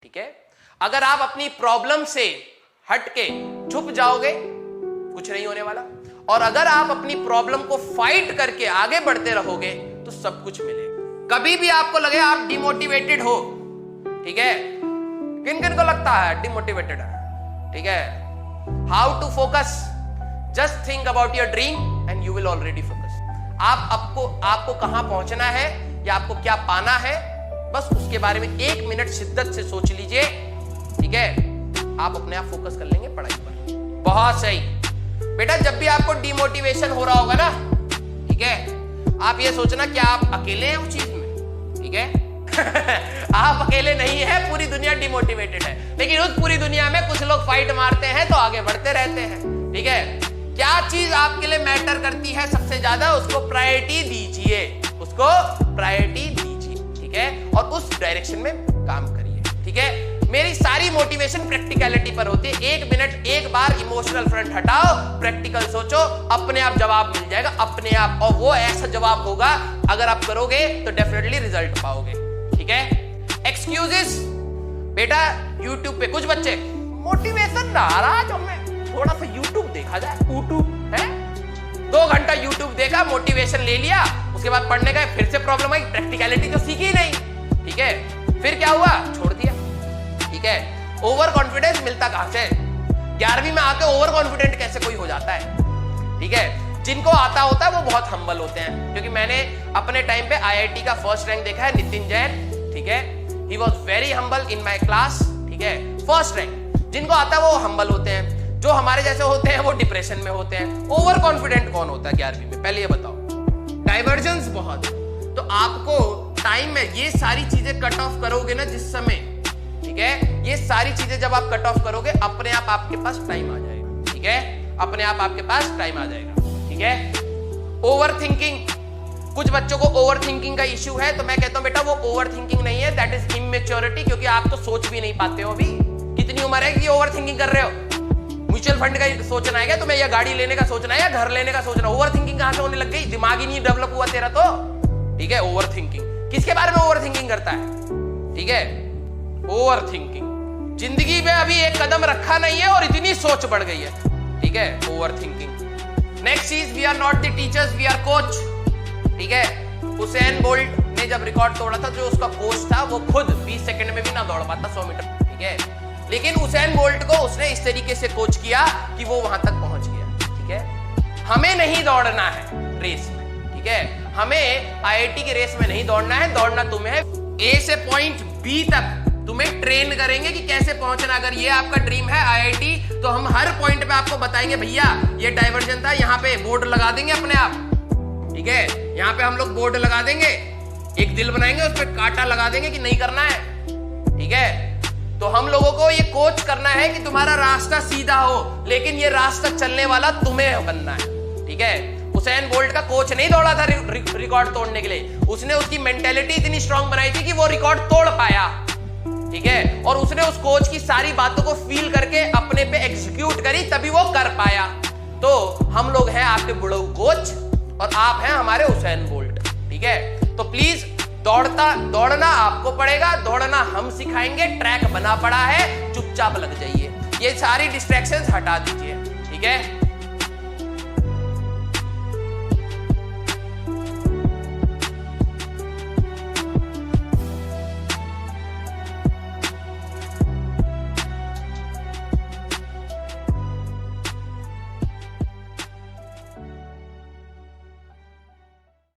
ठीक है। अगर आप अपनी प्रॉब्लम से हट के छुप जाओगे कुछ नहीं होने वाला, और अगर आप अपनी प्रॉब्लम को फाइट करके आगे बढ़ते रहोगे तो सब कुछ मिलेगा। कभी भी आपको लगे आप डिमोटिवेटेड हो, ठीक है, किन किन को लगता है डिमोटिवेटेड है, ठीक है, how to focus, just think about your dream and you will already focus. आपको कहां पहुंचना है या आपको क्या पाना है, बस उसके बारे में 1 मिनट शिद्दत से सोच लीजिए, ठीक है, आप अपने आप फोकस कर लेंगे पढ़ाई पर। बहुत सही बेटा, जब भी आपको डिमोटिवेशन हो रहा होगा ना, ठीक है, आप ये सोचना कि आप अकेले हैं उस चीज में, ठीक है। आप अकेले नहीं है, पूरी दुनिया डिमोटिवेटेड है, लेकिन उस पूरी दुनिया में कुछ लोग फाइट मारते हैं तो आगे बढ़ते रहते हैं, ठीक है। क्या चीज आपके लिए मैटर करती है सबसे ज्यादा, उसको प्रायोरिटी दीजिए, उसको प्रायोरिटी दीजिए, ठीक है, और उस डायरेक्शन में काम करिए, ठीक है। मेरी सारी मोटिवेशन प्रैक्टिकलिटी पर होती है। 1 मिनट, एक बार इमोशनल फ्रंट हटाओ, प्रैक्टिकल सोचो, अपने आप जवाब मिल जाएगा, अपने आप, और वो ऐसा जवाब होगा अगर आप करोगे तो डेफिनेटली रिजल्ट पाओगे, ठीक है। एक्सक्यूजेस बेटा, यूट्यूब पे कुछ बच्चे मोटिवेशन नाराज हमें थोड़ा सा यूट्यूब देखा जाए, यूट्यूब है, 2 घंटा यूट्यूब देखा, मोटिवेशन ले लिया, उसके बाद पढ़ने का फिर से प्रॉब्लम आई, प्रैक्टिकलिटी तो सीखी नहीं, ठीक है, फिर क्या हुआ, छोड़ दिया, ठीक है। ओवर कॉन्फिडेंस मिलता कहां से, 11वीं में आके ओवर कॉन्फिडेंट कैसे कोई हो जाता है, ठीक है। जिनको आता होता है वो बहुत हम्बल होते हैं, क्योंकि मैंने अपने टाइम पे IIT का फर्स्ट रैंक देखा है, नितिन जैन, ठीक है, he was very humble in my class, ठीक है, फर्स्ट रैंक। जिनको आता है वो हम्बल होते हैं, जो हमारे जैसे होते हैं वो डिप्रेशन में होते हैं। ओवर कॉन्फिडेंट कौन होता है 11वीं में, पहले ये बताओ। डाइवर्जेंस बहुत, तो आपको टाइम में ये सारी चीजें कट ऑफ करोगे ना जिस समय, ठीक है, ये सारी चीजें जब आप कट ऑफ करोगे अपने आप आपके पास टाइम आ जाएगा, ठीक है, अपने आप आपके पास टाइम आ जाएगा, ठीक है। ओवर थिंकिंग, कुछ बच्चों को ओवर थिंकिंग का इश्यू है, तो मैं कहता हूं बेटा वो ओवर थिंकिंग नहीं है, दैट इज इमेच्योरिटी, क्योंकि आप तो सोच भी नहीं पाते हो। अभी कितनी उम्र है कि ओवर थिंकिंग कर रहे हो, म्यूचुअल फंड का सोचना है क्या तुम्हें, या गाड़ी लेने का सोचना है, या घर लेने का सोचना है, ओवर थिंकिंग कहां से होने लग गई, दिमाग ही नहीं डेवलप हुआ तेरा तो, ठीक है। ओवर थिंकिंग किसके बारे में ओवर थिंकिंग करता है, ठीक है, ओवर थिंकिंग, जिंदगी में अभी एक कदम रखा नहीं है और इतनी सोच बढ़ गई है, ठीक है, ओवर थिंकिंग। नेक्स्ट चीज, we are not the teachers, we are coach, ठीक है। हुसैन बोल्ट ने जब रिकॉर्ड तोड़ा था, जो उसका कोच था वो खुद 20 सेकंड में भी ना दौड़ पाता 100 मीटर, ठीक है, लेकिन हुसैन बोल्ट को उसने इस तरीके से कोच किया कि वो वहां तक पहुंच गया, ठीक है। हमें नहीं दौड़ना है रेस में, ठीक है, हमें IIT की रेस में नहीं दौड़ना है, दौड़ना तुम्हें है A से पॉइंट B तक, तुम्हें ट्रेन करेंगे कि कैसे पहुंचना। अगर ये आपका ड्रीम है IIT, तो हम हर पॉइंट पे आपको बताएंगे भैया ये डाइवर्जन था, यहाँ पे बोर्ड लगा देंगे अपने आप, ठीक है, यहाँ पे हम लोग बोर्ड लगा देंगे, एक दिल बनाएंगे, उस पर कांटा लगा देंगे कि नहीं करना है, ठीक है। तो हम लोगों को ये कोच करना है कि तुम्हारा रास्ता सीधा हो, लेकिन ये रास्ता चलने वाला तुम्हें बनना है, ठीक है। हुसैन बोल्ट का कोच नहीं दौड़ा था रिकॉर्ड तोड़ने के लिए, उसने उसकी मेंटेलिटी इतनी स्ट्रांग बनाई थी कि वो रिकॉर्ड तोड़ पाया, ठीक है, और उसने उस कोच की सारी बातों को फील करके अपने पे एग्जीक्यूट करी, तभी वो कर पाया। तो हम लोग हैं आपके बुढ़ऊ कोच और आप हैं हमारे हुसैन बोल्ट, ठीक है। तो प्लीज दौड़ना आपको पड़ेगा, दौड़ना हम सिखाएंगे, ट्रैक बना पड़ा है, चुपचाप लग जाइए, ये सारी डिस्ट्रैक्शंस हटा दीजिए, ठीक है।